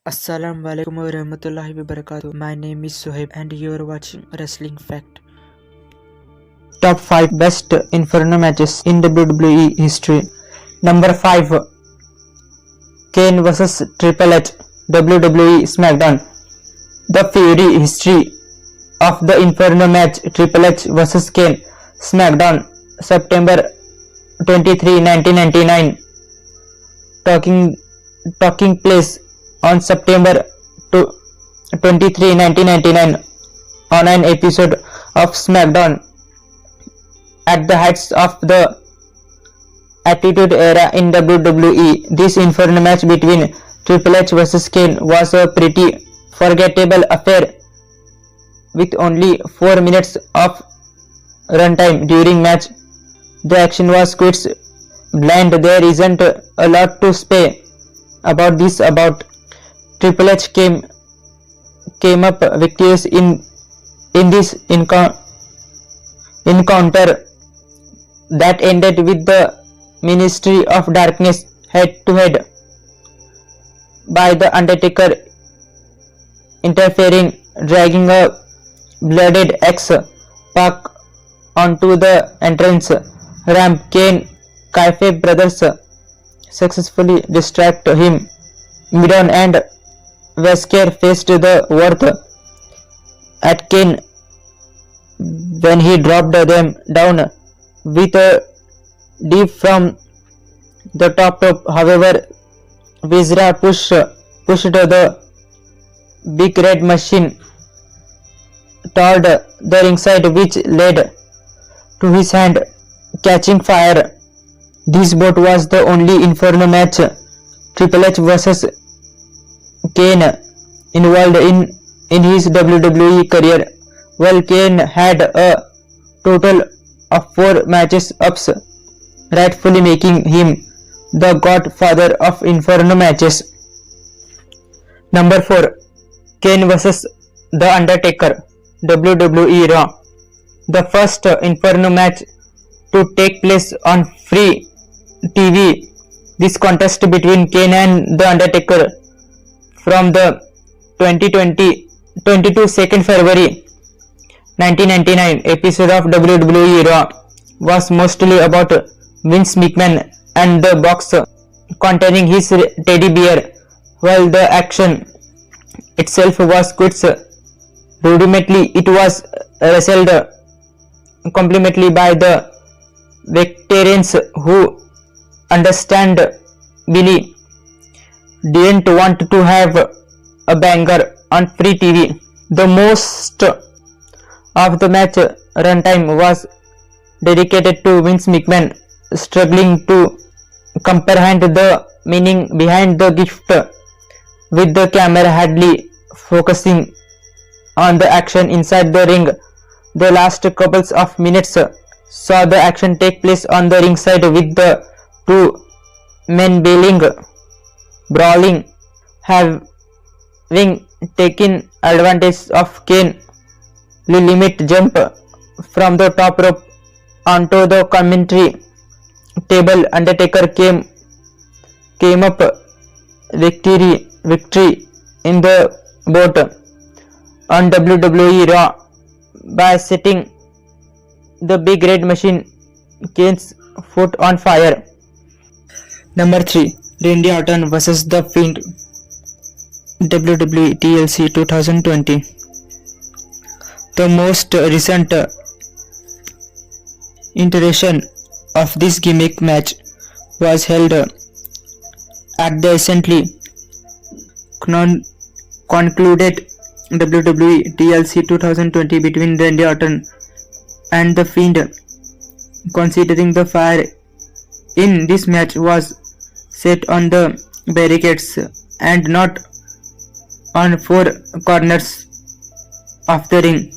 Assalamualaikum warahmatullahi wabarakatuh. My name is Soheb and you are watching Wrestling Fact. Top 5 best Inferno matches in WWE history. Number 5, Kane vs Triple H, WWE SmackDown. The Fury history of the Inferno match, Triple H vs Kane, SmackDown, September 23, 1999. Taking place on September 23, 1999 on an episode of SmackDown. At the height of the Attitude Era in WWE, this Inferno match between Triple H vs Kane was a pretty forgettable affair with only 4 minutes of runtime during match. The action was quite bland. There isn't a lot to say about this. Triple H came up victorious in this encounter that ended with the Ministry of Darkness head-to-head by The Undertaker interfering, dragging a blooded X-Pac onto the entrance ramp. Kane Kayfabe brothers successfully distract him mid-on and Wesker faced the Worth at Kane when he dropped them down with a deep from the top rope. However, Vizra pushed the big red machine toward the ringside, which led to his hand catching fire. This bout was the only Inferno match Triple H vs Kane involved in his WWE career, while Kane had a total of 4 matches ups, rightfully making him the godfather of Inferno matches. Number 4, Kane vs The Undertaker, WWE Raw. The first Inferno match to take place on free TV. This contest between Kane and The Undertaker from the 22nd February 1999 episode of WWE Raw was mostly about Vince McMahon and the box containing his teddy bear, while the action itself was quite rudimentary. It was wrestled completely by the veterans who understandably didn't want to have a banger on free TV. The most of the match runtime was dedicated to Vince McMahon struggling to comprehend the meaning behind the gift, with the camera hardly focusing on the action inside the ring. The last couple of minutes saw the action take place on the ringside, with the two men brawling, having taken advantage of Kane's limit jump from the top rope onto the commentary table. Undertaker came up victory in the bout on WWE Raw by setting the big red machine Kane's foot on fire. Number 3, Randy Orton vs The Fiend, WWE TLC 2020. The most recent iteration of this gimmick match was held at the recently concluded WWE TLC 2020 between Randy Orton and The Fiend. Considering the fire in this match was set on the barricades and not on 4 corners of the ring,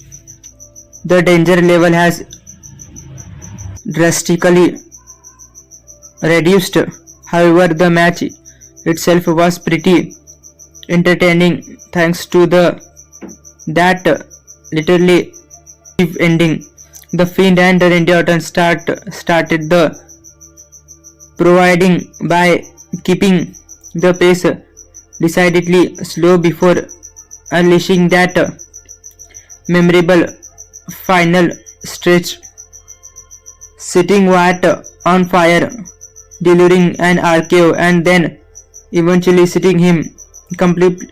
the danger level has drastically reduced. However, the match itself was pretty entertaining thanks to that literally ending. The Fiend and Randy Orton started the providing by keeping the pace decidedly slow before unleashing that memorable final stretch, setting Wyatt on fire, delivering an RKO, and then eventually setting him completely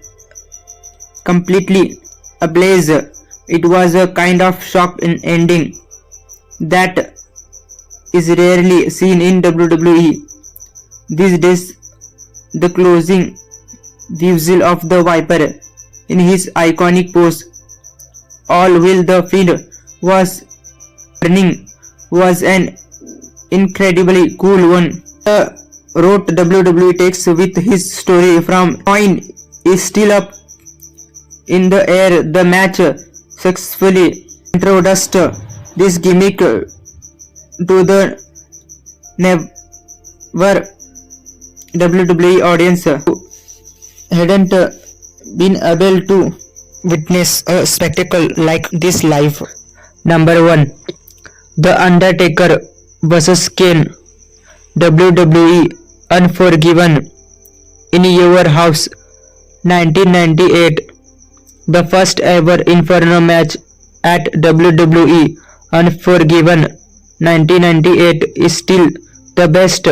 ablaze. It was a kind of shock in ending that is rarely seen in WWE these days. The closing whistle of the Viper in his iconic pose, all while the field was burning, was an incredibly cool one. The road WWE takes with his story from coin is still up in the air. The match successfully introduced this gimmick to the never WWE audience who hadn't been able to witness a spectacle like this live. Number 1. The Undertaker vs Kane, WWE Unforgiven, in Your House, 1998. The first ever Inferno match at WWE Unforgiven 1998 is still the best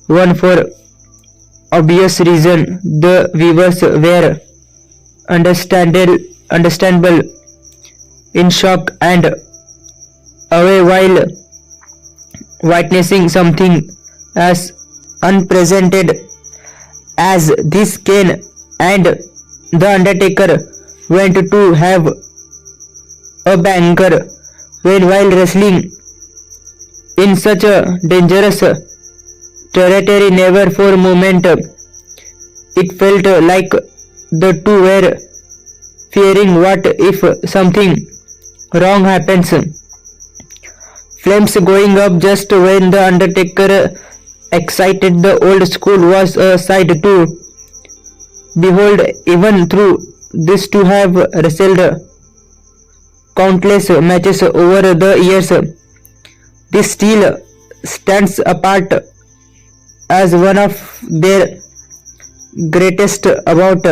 one for obvious reason. The viewers were understandable in shock and away while witnessing something as unprecedented as this. Kane and The Undertaker went to have a banker while wrestling in such a dangerous territory. Never for a moment it felt like the two were fearing what if something wrong happens. Flames going up just when The Undertaker excited. The old school was a sight to behold. Even through this two have wrestled countless matches over the years, this still stands apart as one of their greatest about.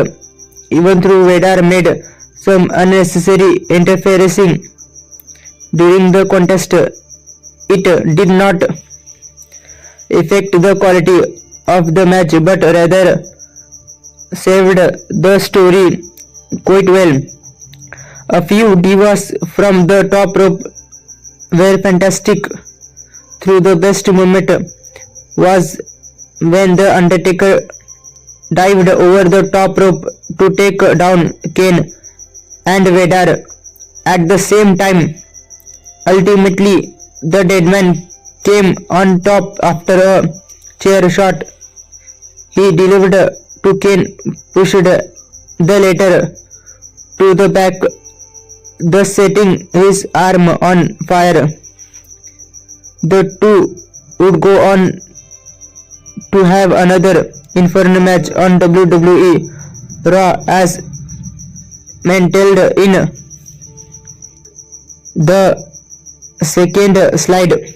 Even though Vader made some unnecessary interfering during the contest, it did not affect the quality of the match, but rather saved the story quite well. A few divas from the top rope were fantastic. Through the best moment was when The Undertaker dived over the top rope to take down Kane and Vader at the same time. Ultimately, the dead man came on top after a chair shot he delivered to Kane, pushed the latter to the back, thus setting his arm on fire. The two would go on to have another Inferno match on WWE Raw as maintained in the second slide.